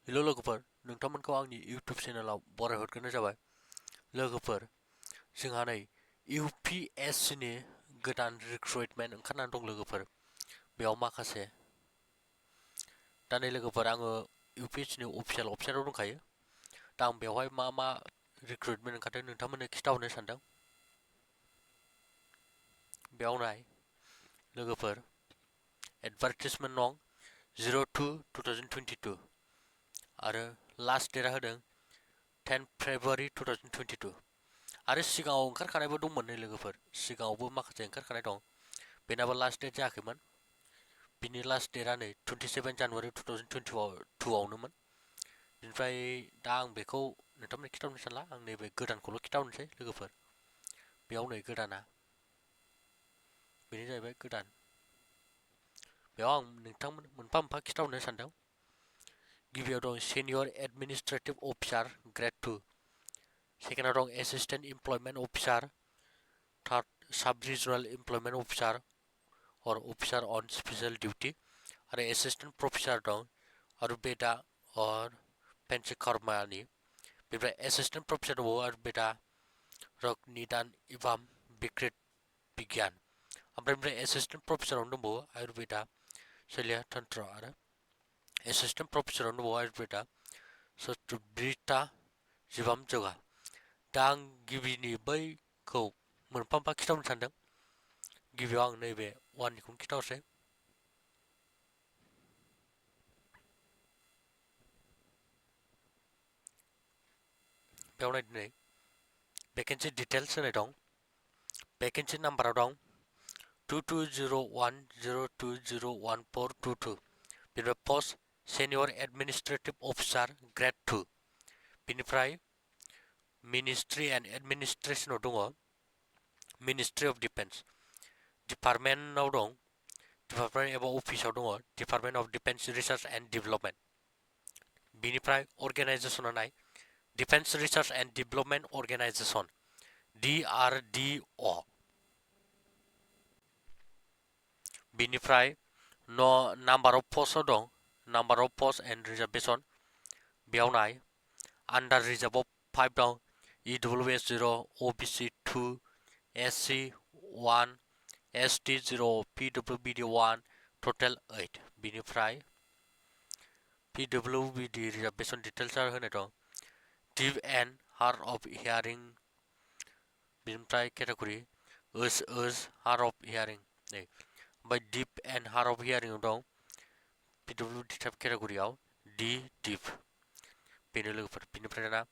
हेल' लोगोफोर, नोंथांमोनखौ आंनि इउटुब चेनेलाव बरायहरग्रोनाय जाबाय। लोगोफोर, जोंहा नै UPSCनि गोदान रिक्रुइटमेन्ट ओंखारनानै दं लोगोफोर। बेयाव माखासे दा नै लोगोफोर, आङो UPSCनि अफिसियेल वेबसाइटआव दंखायो। दा आं बेवहाय मा रिक्रुइटमेन्ट ओंखारदों नोंथांमोननो खिन्थाहरनो सानदों। बेयाव नाय लोगोफोर, एडभार्टिसमेन्ट नं 02/2022 आरो लास्ट डेटआ होदों 10 फेब्रुवारि 2022 आरो सिगाङाव ओंखारखानायबो दंमोन नै लोगोफोर, सिगाङावबो माखासे ओंखारखानाय दं। बेनाबो लास्ट डेट जायाखैमोन। बिनि लास्ट डेटआ नै 27 जानुवारि 2022 आवनोमोन। बेनिफ्राय दा आं बेखौ नोंथांमोननो खिन्थाहरनो सानला, आं नैबे गोदानखौल' खिन्थाहरनोसै लोगोफोर। बेयाव नै गोदाना बेनो जाहैबाय गोदान। बेयाव आं नोंथांमोन मोनफा मोनफा खिन्थाहरनो सानदों। गिबियाव दं सिनियर एडमिनिस्ट्रेटिभ अफिसार ग्रेड 2, सेकेन्डआव दं एसिस्टेन्ट इमप्लयमेन्ट अफिसार, थार्ड साब रिजनाल इमप्लयमेन्ट अफिसार और अफिसार ऑन स्पेशल ड्यूटी आरो एसिस्टेन्ट प्रफेसर दं आयुर्वेदा और पेंचकर्मानि। बेनिफ्राय एसिस्टेन्ट प्रफेसर दंबावो आयुर्वेदा, रोग निदान एवं विकृत विज्ञान। ओमफ्राय बेनिफ्राय एसिस्टेन्ट प्रफेसरावनो दंबावो आयुर्वेदा, शल्य तंत्र आरो एसिस्टेन्ट प्रफेसरावनो दंबावो आयुर्वेदा, शस्त्रबृत्ता जिबाम जगा। दा आं गिबिनि बैखौ मोनफा मोनफा खिन्थाहरनो सानदों। गिबियाव आं नैबे वाननिखौनो खिन्थाहरसै। बेयाव नायदो नै भेकेन्सि डिटेल्स होनाय दं। भेकेन्सि नाम्बाराव दं 220102014222। बेनिफ्राय post senior administrative officer grade 2। बेनिफ्राय मिनिस्ट्रि एन्ड एडमिनिस्ट्रेसनाव दङ मिनिस्ट्रि अफ डिफेन्स। डिपार्टमेन्टआव दं डिपार्टमेन्ट एबा अफिसाव दङ department of defence research and development. बेनिफ्राय अर्गेनाइजेसना नाय defence research and development organisation DRDO। बेनिफ्राय नाम्बार अफ पस्टआव दं number of post and reservation. बेयाव नाय आन्डार रिजार्भआव 5 दं, EWS 0, OBC 2, SC 1, ST 0, PWBD 1, टटेल 8। बेनिफ्राय PWBD रिजार्भेसन डिटेल्स होनाय दं डिफ एन्ड हार्ड अफ हियारिं। बेनिफ्राय केटेगरि हार्ड अफ हियारिं नै। ओमफ्राय डिफ एन्ड हार्ड अफ हियारिंआव दं PWD टाइप केटेगरियाव डिफ। बेनो लोगोफोर। बेनिफ्राय दाना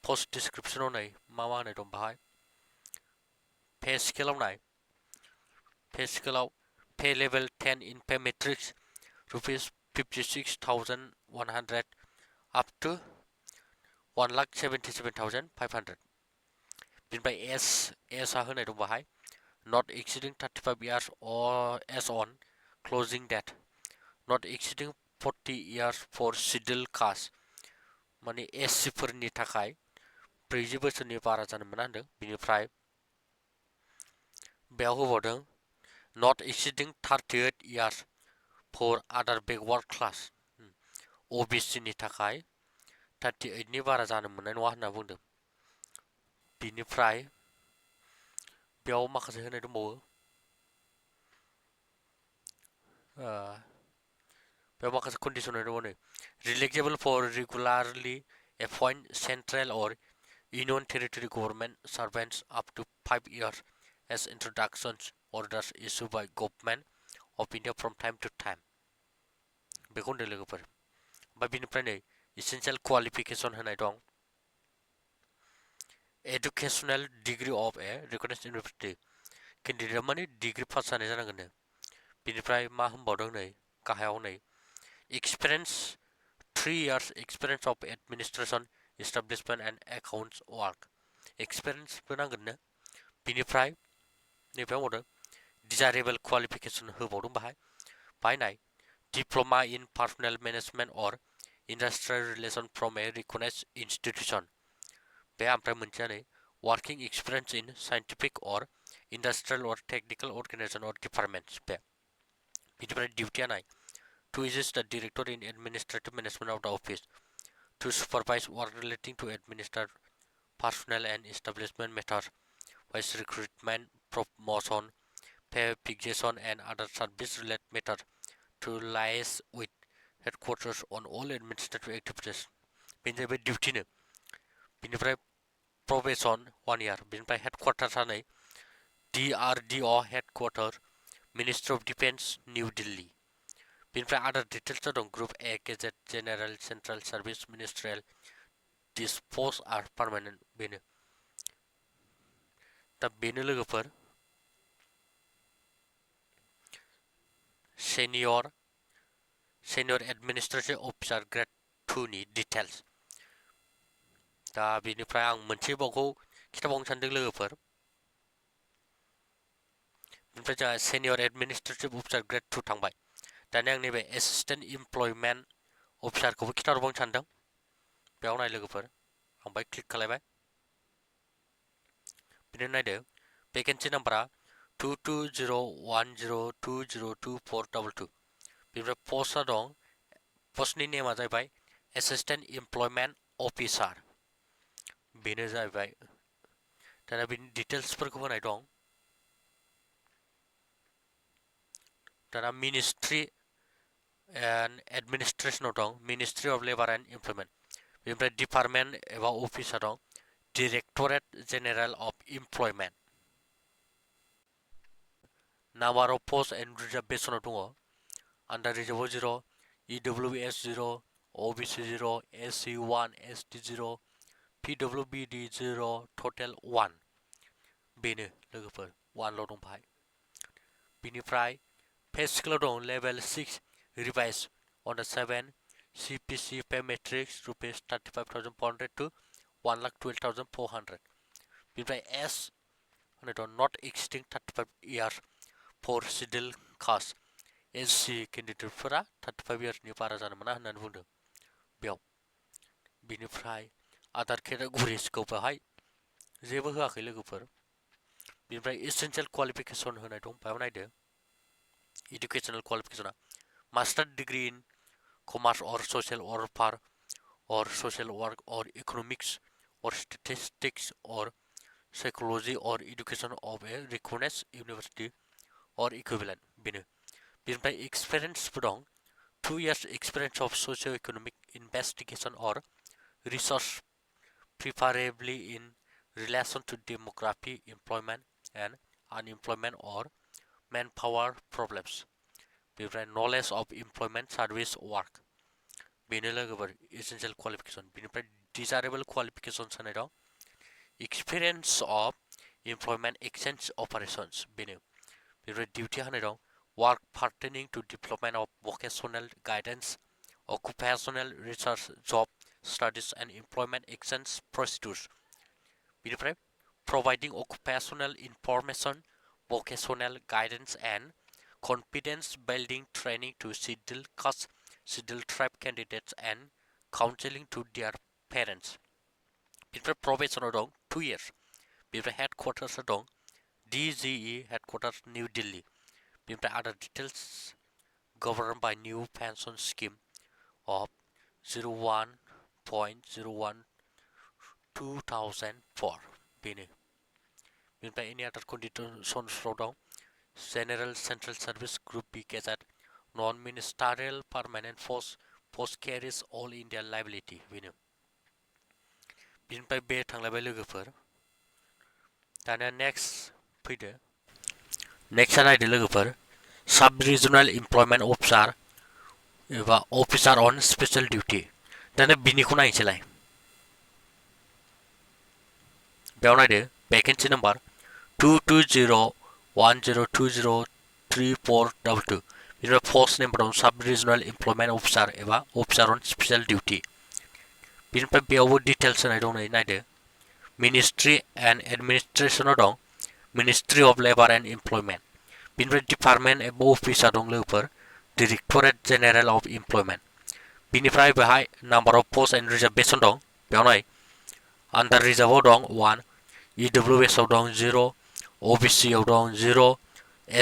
पस्ट डिसक्रिपसनाव नाय मा होनाय दं बाहाय। पे स्केलाव नाय, पे स्केलाव pay level 10 in pay matrix ₹56,100 up to 1,77,500। बेनिफ्राय एसआ होनाय दं बाहाय not exceeding 35 years or as on closing date, not exceeding 40 years for scheduled caste। माने SC फोरनि थाखाय 40 बोसोरनि बारा जानो मोना होनदों। बेनिफ्राय बेयाव होबावदों not exceeding 38 years for other backward class। OBC नि थाखाय 38 नि बारा जानो मोननाय नङा होनना बुंदों। बेनिफ्राय बेयाव माखासे होनाय दंबावो। बेयाव माखासे कन्डिसन होनाय दङ नै relaxable four regularly appoint central और union territory government servants up to 5 years as introduction orders issued by government of India from time to time। बेखौ होनदों लोगोफोर। ओमफ्राय बेनिफ्राय नै essential qualification होनाय दं educational degree of a recognized university। केन्डिडेटआ माने डिग्री पास जानाय जानांगोन। बेनिफ्राय मा होनबावदों नै गाहायाव नै experience 3 years experience of administration establishment and accounts work। एक्सपिरियेन्सबो नांगोननो। बेनिफ्राय नैबेयाव होबावदों डिजारेबल क्वालिफिकेसन होबावदों बाहाय नाय डिप्ल'मा इन पार्सनेल मेनेजमेन्ट और industrial relation from A recognised institution. बे ओमफ्राय मोनसेया नै वर्किं एक्सपिरियेन्स इन साइन्टिफिक और इन्डास्ट्रियेल और टेक्निकल अर्गेनाइजेसन और डिपार्टमेन्ट्स। बे बेनिफ्राय डिउटिया नाय टू एसिस्ट द director in administrative management of द office. to supervise work relating to administer personnel and establishment matters, while recruitment, promotion, pay fixation, and other service-related matters to liaise with headquarters on all administrative activities. बेनो जाहैबाय डिउटिनो बिनिफ्राय probation 1 year बिनिफ्राय headquarters सानै DRDO headquarter Ministry of Defense New Delhi बिनिफ्राय other details दं Group A Gazette General Central Service Ministerial These posts are permanent बेनो दा बेनो लोगोफोर senior administrative officer grade 2 नि details दा बेनिफ्राय आं मोनसे बावखौ खिथाबावनो सानदों लोगोफोर बेनिफ्राय जोंहा senior administrative officer grade 2 थांबाय दानिया आं नैबे assistant employment officer खौबो खिथाहरबावनो सानदों बेयाव नाय लोगोफोर आं बाय क्लिक खालायबाय बिदिनो नायदो vacancy number 220102022422 बेनिफ्राय पोस्टआ दं पोस्टनि नेमा जाहैबाय assistant employment officer बेनो जाहैबाय दाना बिनि डिटेल्सफोरखौ होनाय दं दाना मिनिस्ट्रि एन्ड एडमिनिस्ट्रेसनाव दं ministry of labour and employment बेनिफ्राय डिपार्टमेन्ट एबा अफिसा दं directorate general of employment number of post and रिजार्भेसनाव दङ under रिजार्भआव 0 EWS 0 OBC 0 SC 1 ST 0 PWBD 0 टटेल 1 बेनो लोगोफोर 1 ल' दं बाहाय बिनिफ्राय पे स्केलाव दं level 6 revise on the 7 CPC pay matrix rupees 35,400 to 1,12,400 बिनिफ्राय S होननाय दं not exceeding 35 years for scheduled caste SC केन्डिडेटफोरा 35 yearsनि बारा जानो मोना होननानै बुंदों बेयाव बिनिफ्राय आदार केटेगरिसखौ बेहाय जेबो होआखै लोगोफोर बिनिफ्राय एसेन्शियेल क्वालिफिकेसन होनाय दं बेयाव नायदो educational qualification master degree in commerce or social work or economics or statistics or psychology or education of a recognized university or equivalent बेनो बिनिफ्राय experience दं 2 years experience of socio-economic investigation or research preferably in relation to demography employment and unemployment or manpower problems बेनिफ्राय knowledge of employment service work बेनो लोगोफोर essential qualification बेनिफ्राय desirable qualifications होनाय दं experience of employment exchange operations बेनो बेनिफ्राय duty होनाय दं work pertaining to development of vocational guidance occupational research job studies and employment exchange procedures बेनिफ्राय providing occupational information vocational guidance and confidence building training to scheduled caste scheduled tribe candidates and counseling to their parents बेनिफ्राय probationआव दं 2 years बेनिफ्राय headquarters दं DGE headquarters New Delhi बेनिफ्राय other details governed by new pension scheme of 01.01/2004 बेनो बेनिफ्राय any other conditions दं General Central Service Group B Gazette Non-Ministerial Permanent Post carries all India liability बेनो बिनिफ्राय बे थांलायबाय लोगोफोर दानिया नेक्स्ट फैदो नेक्स्टआ नायदो लोगोफोर Sub Regional Employment Officer एबा Officer on Special Duty दानिया बिनिखौ नायनोसैलाय बेयाव नायदो vacancy number 22010203422 बेनिफ्राय post name दं Sub Regional Employment Officer एबा Officer on Special Duty बेनिफ्राय बेयावबो डिटेल्स होनाय दं नायदो Ministry and Administration दं Ministry of Labor and Employment बेनिफ्राय डिपार्टमेन्ट एबा अफिसा दं लोगोफोर Directorate General of Employment बेनिफ्राय बेहाय number of post and reservation दं बेयाव नाय आन्डार रिजार्भआव दं 1 EWS आव दं 0 OBC आव दं 0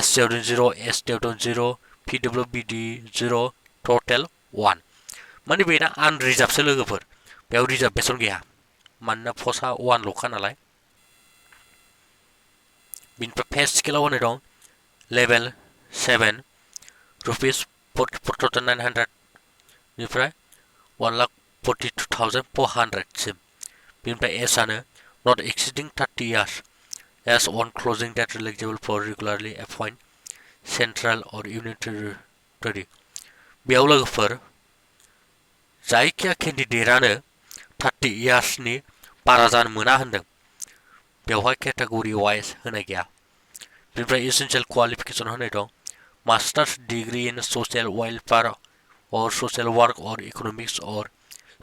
SC आव दं 0 ST आव दं 0 PWBD 0 टटेल 1 माने बेना आनरिजार्भसो लोगोफोर बेयाव रिजार्भेसन गैया मानोना पस्टआ 1ल'खा नालाय बिनिफ्राय पे स्केलाव होनाय दं लेभेल 7 रुपिस 44,900 निफ्राय 1,42,400 सिम बिनिफ्राय एज आनो not exceeding 30 years as on closing date eligible for regularly appoint central or unitary बेयाव लोगोफोर जायखिया केन्डिडेटआनो 30 इयार्सनि बारा जानो मोना होनदों बेवहाय केटेगरि वाइज होनाय गैया बेनिफ्राय एसेन्शियेल क्वालिफिकेसन होनाय दं masters degree in social welfare or social work or economics or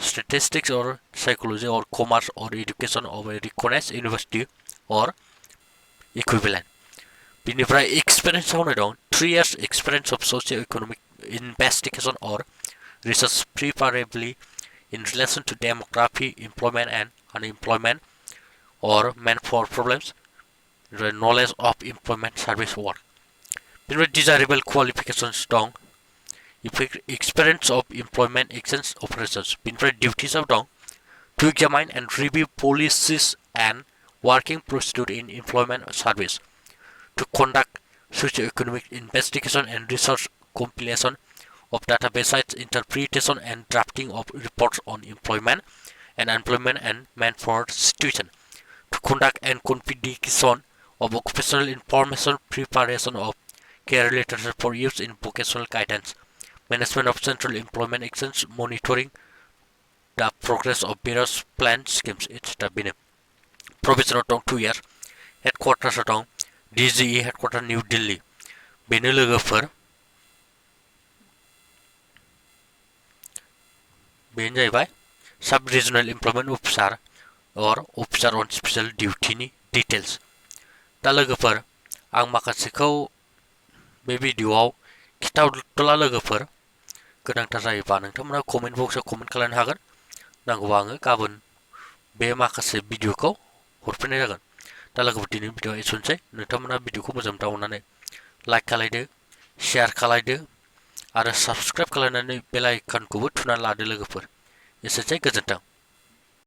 statistics or psychology or commerce or education of a recognized university or equivalent. बेनिफ्राय experience होनाय दं 3 years experience of socio-economic investigation or research preferably in relation to demography, employment and unemployment or manpower problems, the knowledge of employment service work. बेनिफ्राय desirable qualifications दं experience of employment exchange operations. बेनिफ्राय duties of dong to examine and review policies and working procedure in employment service, to conduct socio-economic investigation and research compilation of databases, interpretation and drafting of reports on employment and unemployment and manpower situation, to conduct and confirmation of occupational information, preparation of care letters for use in vocational guidance, management of central employment exchange, monitoring the progress of various planned schemes, etc. बेनो प्रोभिजनाव दं 2 years हेडक्वार्टार्सआव दं DGE हेडक्वार्टार new Delhi बेनो लोगोफोर बेनो जाहैबाय सब regional employment officer और officer अन special डिउटिनि details दा लोगोफोर आं माखासेखौ बे भिडिअआव खिथाहरथ'ला लोगोफोर गोनांथार जायोबा नोंथांमोना कमेन्ट बक्सआव कमेन्ट खालामनो हागोन नांगौबा आङो गाबोन बे माखासे भिडिअखौ हरफिननाय जागोन दा लोगोफोर दिनैनि भिडिअआ एसेनोसै नोंथांमोना भिडिअखौ मोजां मोननानै लाइक खालायदो शेयार खालायदो आरो साबस्क्राइब खालायनानै बेल आइकनखौबो थुनानै लादो लोगोफोर एसेनोसै गोजोन्थों